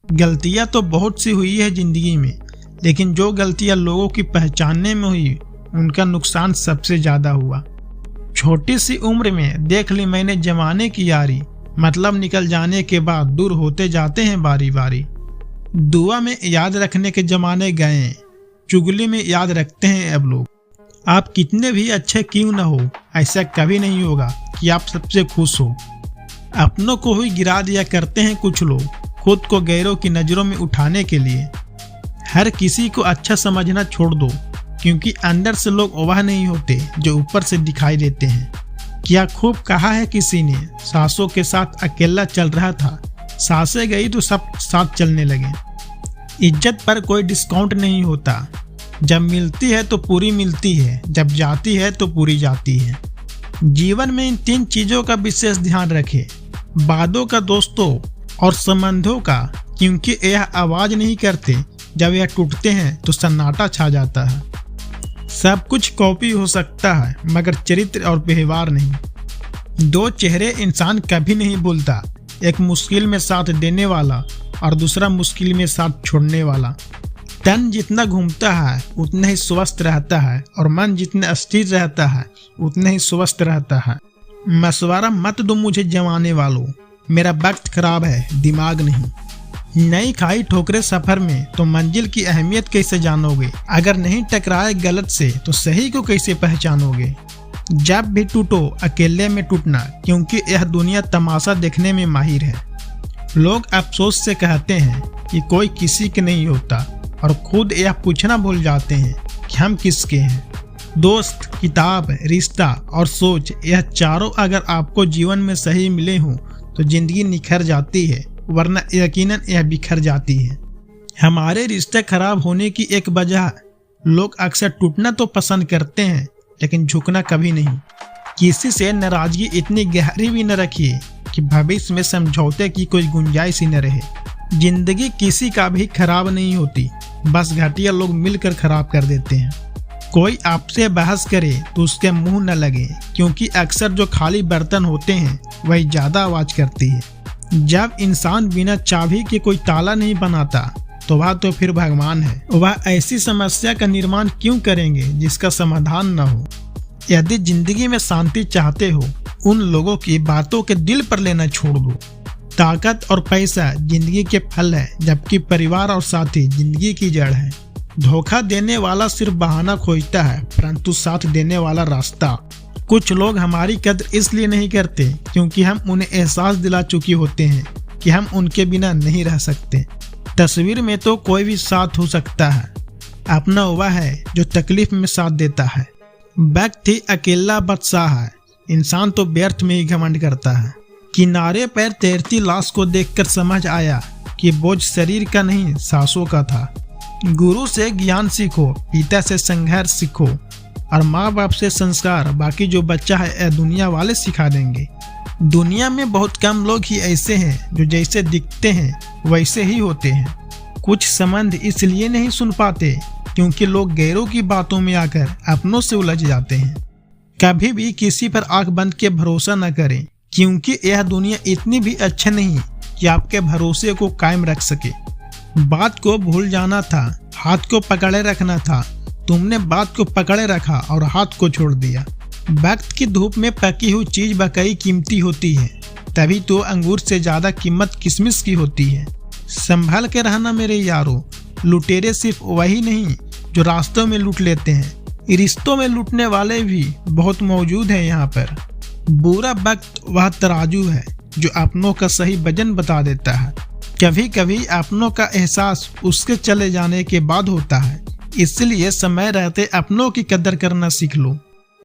गलतियां तो बहुत सी हुई है जिंदगी में, लेकिन जो गलतियां लोगों की पहचानने में हुई उनका नुकसान सबसे ज्यादा हुआ। छोटी सी उम्र में देख ली मैंने जमाने की यारी, मतलब निकल जाने के बाद दूर होते जाते हैं बारी बारी। दुआ में याद रखने के जमाने गए, चुगली में याद रखते हैं अब लोग। आप कितने भी अच्छे क्यों न हो, ऐसा कभी नहीं होगा कि आप सबसे खुश हो। अपनों को ही गिरा दिया करते हैं कुछ लोग, खुद को गैरों की नज़रों में उठाने के लिए। हर किसी को अच्छा समझना छोड़ दो, क्योंकि अंदर से लोग वह नहीं होते जो ऊपर से दिखाई देते हैं। क्या खूब कहा है किसी ने, सांसों के साथ अकेला चल रहा था, सांसें गई तो सब साथ चलने लगे। इज्जत पर कोई डिस्काउंट नहीं होता, जब मिलती है तो पूरी मिलती है, जब जाती है तो पूरी जाती है। जीवन में इन 3 चीज़ों का विशेष ध्यान रखें, वादों का, दोस्तों और संबंधों का, क्योंकि यह आवाज़ नहीं करते, जब यह टूटते हैं तो सन्नाटा छा जाता है। सब कुछ कॉपी हो सकता है मगर चरित्र और व्यवहार नहीं। 2 चेहरे इंसान कभी नहीं भूलता, एक मुश्किल में साथ देने वाला और दूसरा मुश्किल में साथ छोड़ने वाला। तन जितना घूमता है उतना ही स्वस्थ रहता है, और मन जितना अस्थिर रहता है उतना ही स्वस्थ रहता है। मशवरा मत दो मुझे जमाने वालों, मेरा वक्त खराब है, दिमाग नहीं। नई खाई ठोकरे सफर में तो मंजिल की अहमियत कैसे जानोगे? अगर नहीं टकराए गलत से तो सही को कैसे पहचानोगे? जब भी टूटो अकेले में टूटना, क्योंकि यह दुनिया तमाशा देखने में माहिर है। लोग अफसोस से कहते हैं कि कोई किसी के नहीं होता, और खुद यह पूछना भूल जाते हैं कि हम किसके हैं। दोस्त, किताब, रिश्ता और सोच, यह चारों अगर आपको जीवन में सही मिले हों तो जिंदगी निखर जाती है, वरना यकीनन यह बिखर जाती है। हमारे रिश्ते खराब होने की एक वजह, लोग अक्सर टूटना तो पसंद करते हैं लेकिन झुकना कभी नहीं। किसी से नाराजगी इतनी गहरी भी न रखिए कि भविष्य में समझौते की कोई गुंजाइश ही न रहे। जिंदगी किसी का भी खराब नहीं होती, बस घटिया लोग मिलकर खराब कर देते हैं। कोई आपसे बहस करे तो उसके मुंह न लगे, क्योंकि अक्सर जो खाली बर्तन होते हैं वही ज्यादा आवाज करती है। जब इंसान बिना चाबी के कोई ताला नहीं बनाता तो वह तो फिर भगवान है। वह ऐसी समस्या का निर्माण क्यों करेंगे जिसका समाधान न हो? यदि जिंदगी में शांति चाहते हो, उन लोगों की बातों के दिल पर लेना छोड़ दो। ताकत और पैसा जिंदगी के फल है, जबकि परिवार और साथी जिंदगी की जड़ है। धोखा देने वाला सिर्फ बहाना खोजता है, परंतु साथ देने वाला रास्ता। कुछ लोग हमारी कद्र इसलिए नहीं करते क्योंकि हम उन्हें एहसास दिला चुके होते हैं कि हम उनके बिना नहीं रह सकते। तस्वीर में तो कोई भी साथ हो सकता है, अपना वह है जो तकलीफ में साथ देता है। व्यक्ति अकेला बादशाह है, इंसान तो व्यर्थ में ही घमंड करता है। किनारे पर तैरती लाश को देखकर समझ आया कि बोझ शरीर का नहीं, सांसों का था। गुरु से ज्ञान सीखो, पिता से संघर्ष सीखो, और माँ बाप से संस्कार। बाकी जो बच्चा है यह दुनिया वाले सिखा देंगे। दुनिया में बहुत कम लोग ही ऐसे हैं जो जैसे दिखते हैं वैसे ही होते हैं। कुछ संबंध इसलिए नहीं सुन पाते क्योंकि लोग गैरों की बातों में आकर अपनों से उलझ जाते हैं। कभी भी किसी पर आंख बंद के भरोसा न करें, क्योंकि यह दुनिया इतनी भी अच्छा नहीं कि आपके भरोसे को कायम रख सके। बात को भूल जाना था, हाथ को पकड़े रखना था। तुमने बात को पकड़े रखा और हाथ को छोड़ दिया। वक्त की धूप में पकी हुई चीज बकई कीमती होती है, तभी तो अंगूर से ज्यादा कीमत किशमिश की होती है। संभल के रहना मेरे यारों, लुटेरे सिर्फ वही नहीं जो रास्तों में लूट लेते हैं, रिश्तों में लूटने वाले भी बहुत मौजूद हैं यहाँ पर। बुरा वक्त वह तराजू है जो अपनों का सही वजन बता देता है। कभी कभी अपनों का एहसास उसके चले जाने के बाद होता है, इसलिए समय रहते अपनों की कदर करना सीख लो।